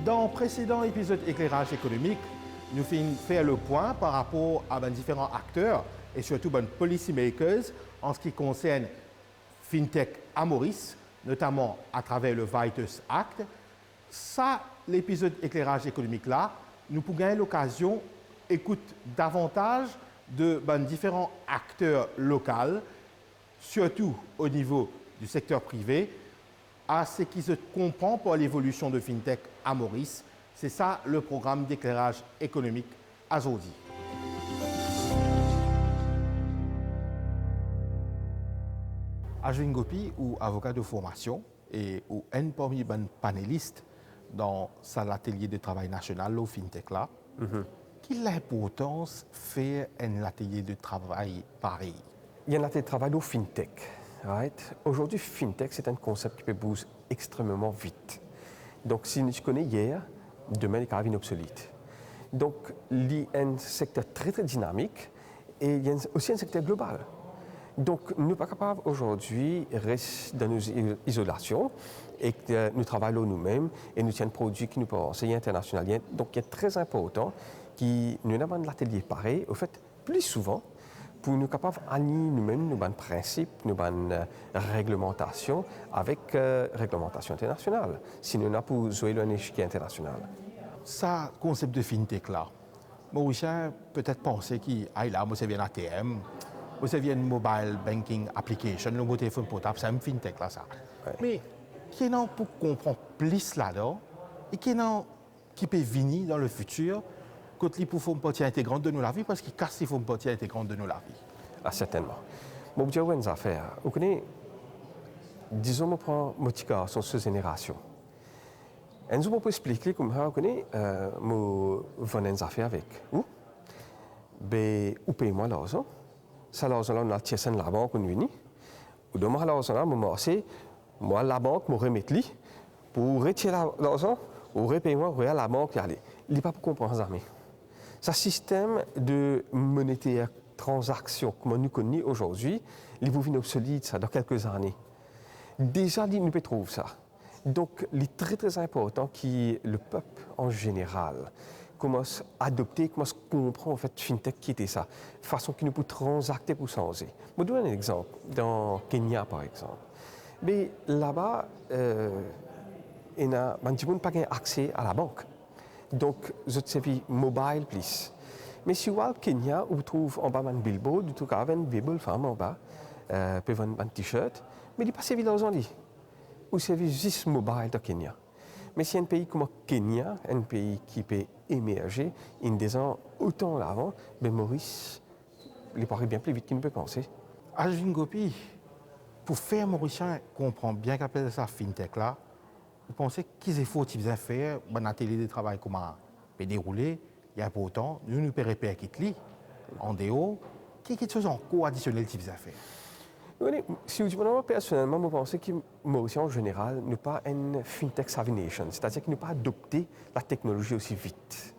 Dans le précédent épisode éclairage économique, nous fait le point par rapport à différents acteurs et surtout policy makers en ce qui concerne FinTech à Maurice, notamment à travers le Vitus Act. Ça, l'épisode éclairage économique là, nous pouvons gagner l'occasion d'écouter davantage de différents acteurs locaux, surtout au niveau du secteur privé, à ce qui se comprend pour l'évolution de FinTech à Maurice. C'est ça le programme d'éclairage économique aujourd'hui. Ajwin Gopi, ou avocat de formation, et ou un parmi les panélistes dans l'atelier de travail national au FinTech là, quelle est l'importance de faire un atelier de travail pareil? Il y a un atelier de travail au FinTech. Right? Aujourd'hui, FinTech, c'est un concept qui peut bouger extrêmement vite. Donc, si je connais hier, demain, il est obsolète. Donc, il y a un secteur très, très dynamique et il y a aussi un secteur global. Donc, nous ne sommes pas capables aujourd'hui de rester dans nos isolations et que nous travaillons nous-mêmes et nous tiennent produits qui nous peuvent enseigner internationalement. Donc, il est très important que nous avons un atelier pareil, au fait, plus souvent, pour nous capables d'aligner nous-mêmes nos principes, nos réglementations avec réglementation internationale. Sinon, on a pour jouer un échiquier international. Ça, concept de FinTech là, Mauricien peut-être penser qu'il là, moi c'est bien ATM, moi c'est bien mobile banking application, le mot téléphone portable, c'est un FinTech là ça. Ouais. Mais qui est pour comprendre plus là-dedans et qui peut venir dans le futur quand ils font une partie intégrante de nos vie parce qu'ils cassent ils font une partie intégrante de nos vie. Ah, certainement. Bon, je vais vous affaires. Vous connaissez, disons, je prends Motica, son génération. Et nous pouvons expliquer comment vous connaissez, je vais des affaires avec. Où? Ben, vous payez moi l'argent. Ça, l'argent là, on a le la banque, on vient. Ou demain, l'argent là, moi, la banque, me remettre pour retirer l'argent, ou repayer moi, à la banque, aller. Il n'est pas pour comprendre ça, mais. Ce système de monétaire transaction, comme nous connaissons aujourd'hui, il va venir obsolète ça, dans quelques années. Déjà, nous peut trouver ça. Donc, il est très, très important que le peuple en général commence à adopter, commence à comprendre en fait FinTech qui était ça, façon qu'il nous peut transacter pour changer. Je vous donne un exemple. Dans Kenya, par exemple. Mais là-bas, il y a pas accès à la banque. Donc, je te servis mobile, plus. Mais si vous allez au Kenya, vous trouvez en bas un billboard, vous trouvez une belle femme en bas, puis un t-shirt, mais il n'est pas servi l'argent. Vous servez juste mobile au Kenya. Mais si un pays comme le Kenya, un pays qui peut émerger, in des ans autant l'avant, ben Maurice, il paraît bien plus vite qu'il ne peut penser. Ajwin Gopi, pour faire Mauricien comprendre bien qu'après ça FinTech là, vous pensez qu'il faut faire un atelier de travail comment peut dérouler, il y a pourtant, nous pouvons répercuter en dehors, quelque chose encore additionnel qu'il faut faire. Oui, si vous dites personnellement, je pense que Maurice en général n'est pas une FinTech savvy nation, c'est-à-dire qu'il n'a pas adopté la technologie aussi vite.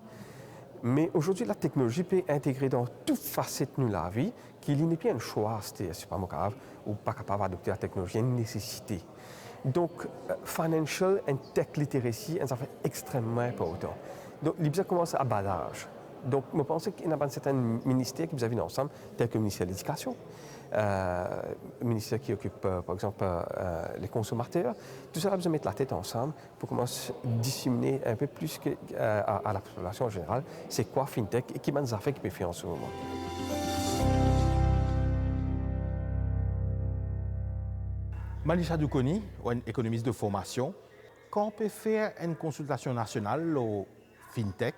Mais aujourd'hui, la technologie peut intégrer dans toute facette de la vie, qu'il n'est pas un choix, c'est pas mon cas, ou pas capable d'adopter la technologie, une nécessité. Donc, financial and tech literacy, c'est extrêmement important. Donc, l'IBSA commence à bas âge. Donc, je pense qu'il y a certains ministères qui vous avez ensemble, tels que le ministère de l'Éducation, le ministère qui occupe, par exemple, les consommateurs. Tout ça, vous mettre la tête ensemble pour commencer à disséminer un peu plus à la population en général, c'est quoi FinTech et qui m'a fait qui peut faire en ce moment. Malisha Doukoni, un économiste de formation, quand on peut faire une consultation nationale au FinTech,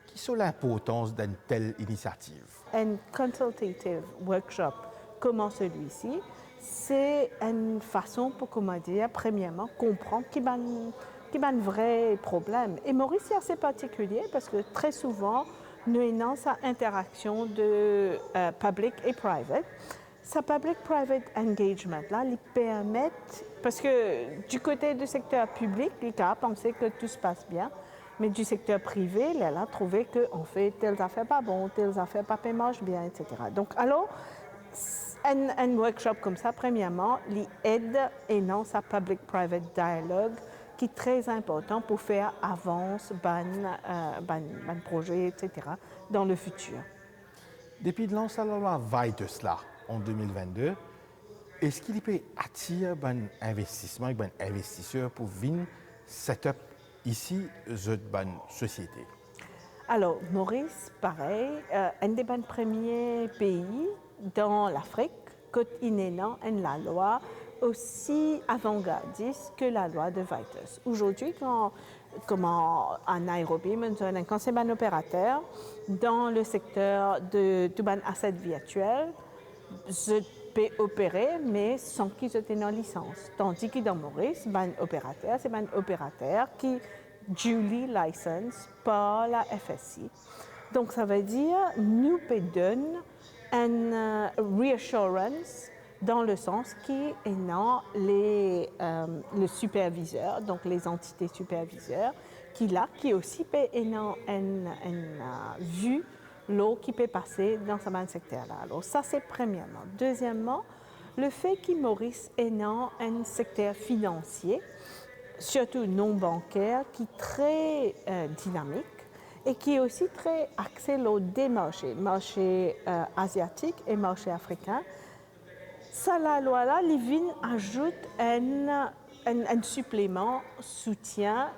qui est l'importance d'une telle initiative? Un consultative workshop comme celui-ci, c'est une façon pour, comment dire, premièrement, comprendre qu'il y a un vrai problème. Et Maurice est assez particulier parce que très souvent, nous avons cette interaction de public et private. Ce public-private engagement là, il permet, parce que du côté du secteur public, il a pensé que tout se passe bien, mais du secteur privé, il a trouvé qu'on fait telles affaires pas bon, telles affaires pas marchent bien, etc. Donc, alors, un workshop comme ça, premièrement, il aide et non sa public-private dialogue qui est très important pour faire avancer ban projet, etc., dans le futur. Depuis de lancer la loi Vitus là, en 2022, est-ce qu'il peut attirer un investissement et un investisseur pour venir set-up ici dans société? Alors, Maurice, pareil, un des premiers pays dans l'Afrique qui est la loi aussi avant-gardiste que la loi de Vitus. Aujourd'hui, comme à Nairobi, nous avons un conseil opérateur dans le secteur de asset virtuel. Je peux opérer, mais sans qu'ils aient une licence. Tandis que dans Maurice, opérateur, c'est un opérateur qui duly licensed par la FSC. Donc, ça veut dire nous peut donner une reassurance dans le sens qui est non le superviseur, donc les entités superviseurs, qui aussi peut une vue l'eau qui peut passer dans ce secteur-là. Alors ça, c'est premièrement. Deuxièmement, le fait que Maurice est dans un secteur financier, surtout non bancaire, qui est très dynamique et qui est aussi très axé sur des marchés asiatiques et marchés africains. Ça, la loi-là, l'IVIN ajoute un supplément soutien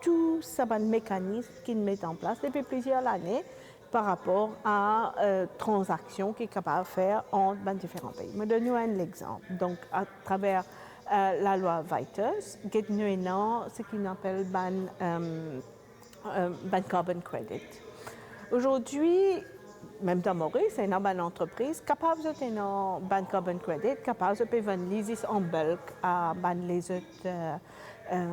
tout ce mécanisme qu'il met en place depuis plusieurs années par rapport à transactions qu'il est capable de faire entre différents pays. Je donne un exemple. Donc, à travers la loi Vitus, nous avons ce qu'on appelle carbon credit. Aujourd'hui, même dans Maurice, c'est une entreprise capable de tenir un carbon credit, capable de vendre l'ISIS en bulk à les autres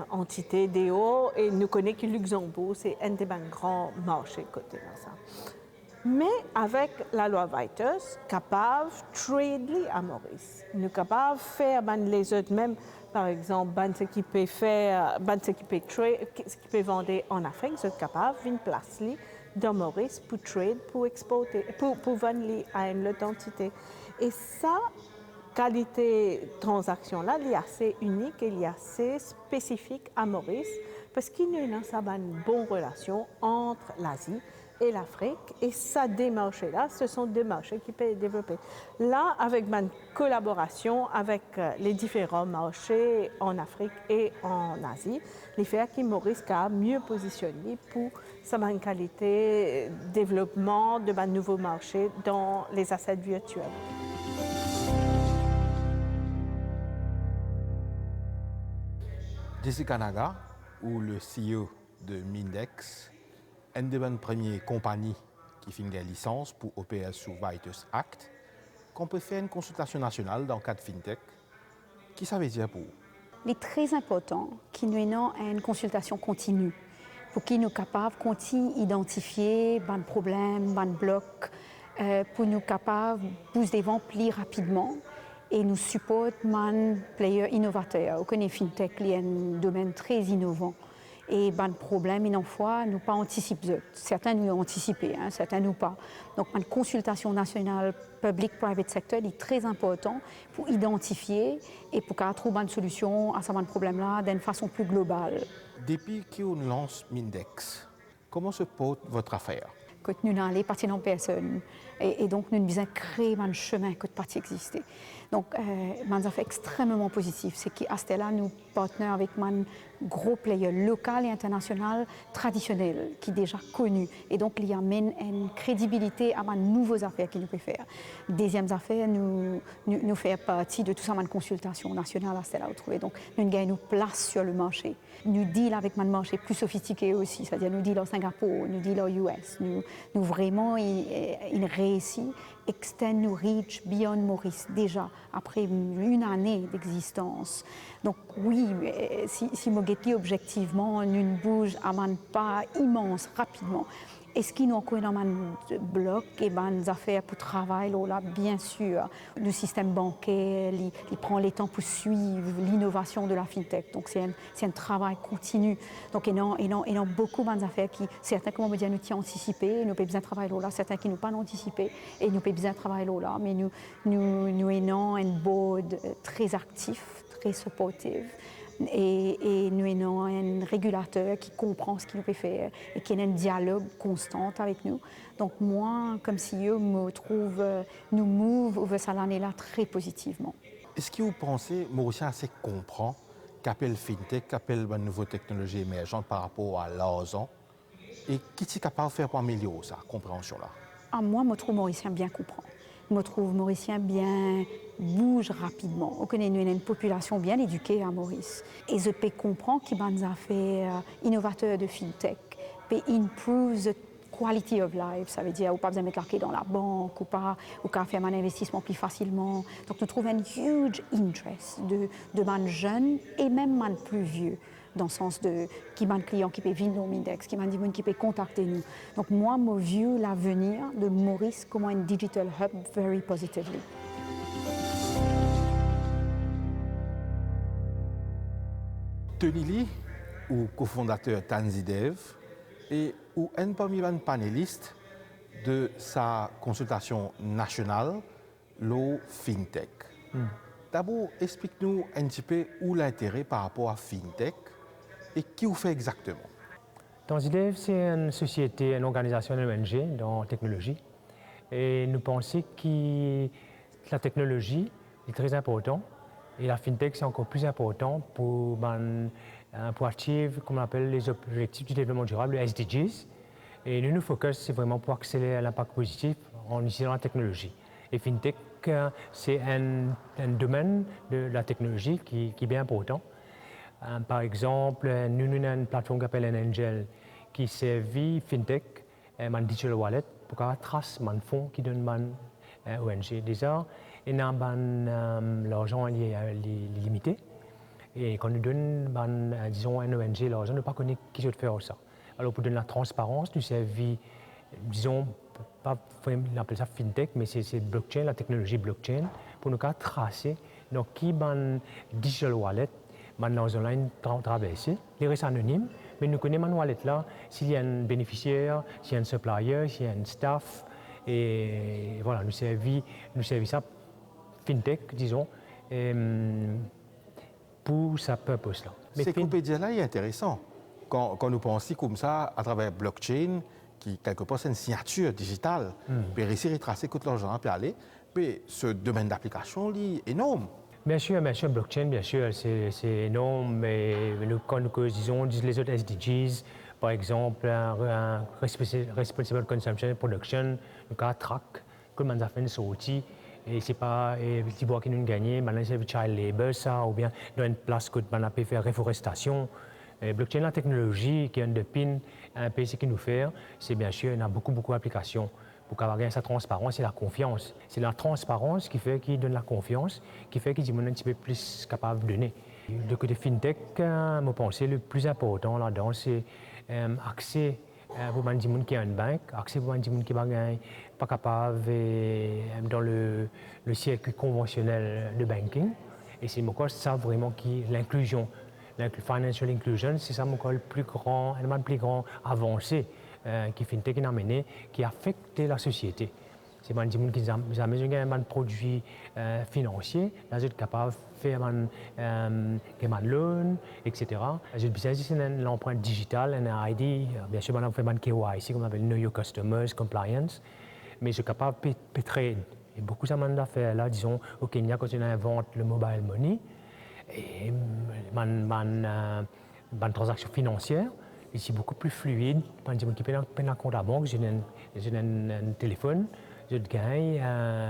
entités DO. Et nous connaissons que Luxembourg, c'est un des grands marchés côté de ça. Mais avec la loi Vitus, capable de trader à Maurice. Nous sommes capables de faire les autres, même par exemple, ce qui peut faire, ce qui peut vendre en Afrique, nous sommes capables de placer dans Maurice pour trade, pour exporter, pour vendre à une autre entité. Et ça, qualité transaction-là, elle est assez unique et elle est assez spécifique à Maurice parce qu'il y a une bonne relation entre l'Asie et l'Afrique. Et ça, des marchés-là, ce sont des marchés qui peuvent développer. Là, avec ma collaboration avec les différents marchés en Afrique et en Asie, les faire qui Maurice a mieux positionné pour sa qualité développement de nouveaux marchés dans les assets virtuels. Jessica Naga, ou le CEO de Mindex, une des premières compagnies qui fait une licence pour opérer sous Vitus Act, qu'on peut faire une consultation nationale dans le cadre FinTech. Qu'est-ce que ça veut dire pour vous? Il est très important que nous ayons une consultation continue pour qu'ils nous soient capables de continuer à identifier les problèmes, les blocs, pour nous capables de pousser des ventes plus rapidement et nous supporter les players innovateurs. Vous connaissez FinTech, c'est un domaine très innovant. Et les problèmes, une fois, nous pas anticipés. Certains nous ont anticipé, certains nous pas. Donc, une consultation nationale public-private sector est très important pour identifier et pour trouver une solution à ce problème-là d'une façon plus globale. Depuis qu'on lance Mindex, comment se porte votre affaire? Quand nous n'allons pas en personne et donc nous devons créer un chemin que partie exister. Donc, un affaire extrêmement positif, c'est qu'à ce là nous partenaires avec un gros player local et international traditionnel qui est déjà connu et donc il y a une crédibilité à une nouvelles affaires qu'il nous peut faire. Deuxième affaire, nous faire partie de tout ça une consultation nationale à ce là retrouver. Donc nous gagnons place sur le marché. Nous deal avec un marché plus sophistiqué aussi, c'est-à-dire nous deal au Singapour, nous deal aux US, nous vraiment une réussite extend nos reach beyond Maurice déjà après une année d'existence. Donc oui, si je dis objectivement, nous bouge à un pas immense rapidement. Est-ce qu'il nous encore dans un bloc et des affaires pour travailler là, bien sûr. Le système bancaire, il prend le temps pour suivre l'innovation de la fintech. Donc c'est un travail continu. Donc il y a beaucoup d'affaires qui, certains comme on dire, nous tient anticipé, nous avons besoin de travailler là, certains qui nous pas anticipé et nous avons besoin de travailler là. Mais nous avons un board très actif, très supportif. Et nous avons un régulateur qui comprend ce qu'il nous peut faire et qui a un dialogue constant avec nous. Donc moi, comme CEO, nous move over cette année-là très positivement. Est-ce que vous pensez que Mauricien assez comprend qu'appelle FinTech, qu'appelle une nouvelle technologie émergente par rapport à l'argent et qui est capable de faire pour améliorer sa compréhension-là? Moi, je trouve Mauricien bien comprend. Je trouve Mauricien bien bouge rapidement. On connaît une population bien éduquée à Maurice. Et je peux comprendre qu'il y a des affaires innovateurs de FinTech, peut improve the quality of life. Ça veut dire, ou pas besoin de mettre la clé dans la banque, ou qu'à faire un investissement plus facilement. Donc, nous trouvons un huge interest de man jeunes et même man plus vieux, dans le sens de qui man client qui peut venir dans Mindex, qui man dit qui peut contacter nous. Donc, moi, je vu l'avenir de Maurice comme un digital hub very positively. Tony Lee, ou cofondateur Tanzidev, et ou un parmi les panélistes de sa consultation nationale, l'eau FinTech. D'abord, explique-nous un petit peu où l'intérêt par rapport à FinTech et qui vous fait exactement. Tanzidev, c'est une société, une organisation ONG dans la technologie. Et nous pensons que la technologie est très importante et la FinTech, c'est encore plus important pour achieve, comme on appelle, les objectifs du développement durable, les SDGs. Et nous, focus, c'est vraiment pour accélérer l'impact positif en utilisant la technologie. Et FinTech, c'est un domaine de la technologie qui est bien important. Par exemple, nous avons une plateforme qui s'appelle Angel qui servit FinTech, un digital wallet, pour qu'on trace les fonds qui donnent ONG. Déjà, l'argent est limité. Et quand nous donnons, disons, un ONG l'argent, nous ne connaissons pas qui veut faire ça. Alors, pour donner la transparence, nous servons, disons, pas on appelle ça FinTech, mais c'est blockchain, la technologie blockchain, pour nous tracer donc qui est digital wallet, dans online traversé. Les restes anonymes, mais nous connaissons la wallet là, s'il y a un bénéficiaire, s'il y a un supplier, s'il y a un staff, et voilà, nous servons ça FinTech, disons, pour sa purpose là. Ce que vous pouvez dire là est intéressant. Quand nous pensons comme ça, à travers blockchain, qui quelque part c'est une signature digitale, puis réussir à tracer tout l'argent puis aller, puis ce domaine d'application est énorme. Bien sûr, blockchain, bien sûr, c'est énorme, mais quand nous disons les autres SDGs, par exemple, un responsible consumption production, nous track, comment ça fait une sortie, et c'est pas les bois qui nous gagnent, maintenant c'est le child labor, ça, ou bien dans une place que on a pu faire réforestation. Blockchain, la technologie qui est un pin, un peu ce qu'il nous fait, c'est bien sûr, il y a beaucoup d'applications. Pour avoir sa transparence et la confiance. C'est la transparence qui donne la confiance, qui fait qu'il est un petit peu plus capable de donner. De côté FinTech, je pense que le plus important là-dedans, c'est accès pour les gens qui ont une banque, accès pour les gens qui ne sont pas capables dans le circuit conventionnel de banking. Et c'est ça vraiment qui l'inclusion. La financial inclusion, c'est ça le plus grand avancé qui FinTech a amené, qui affecte la société. C'est des gens qui ont des produits financiers, là, ils sont capables de faire des loans, etc. Je pense c'est l'empreinte digitale, un ID, bien sûr, on a fait des KYC, comme on appelle Know Your Customers, Compliance, mais je suis capable de trade. Et beaucoup d'affaires là, disons, au Kenya, quand on invente le mobile money, et une transaction financière, c'est beaucoup plus fluide. Par exemple, qui prend un compte à la banque, j'ai un téléphone, je gagne,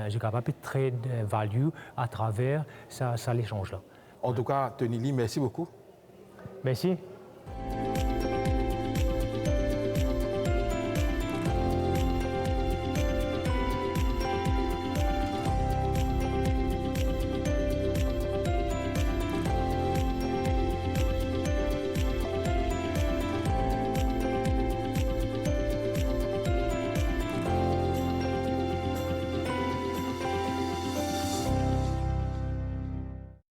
je suis capable de trade value à travers ça l'échange là. En tout cas, Tony Lee, merci beaucoup. Merci.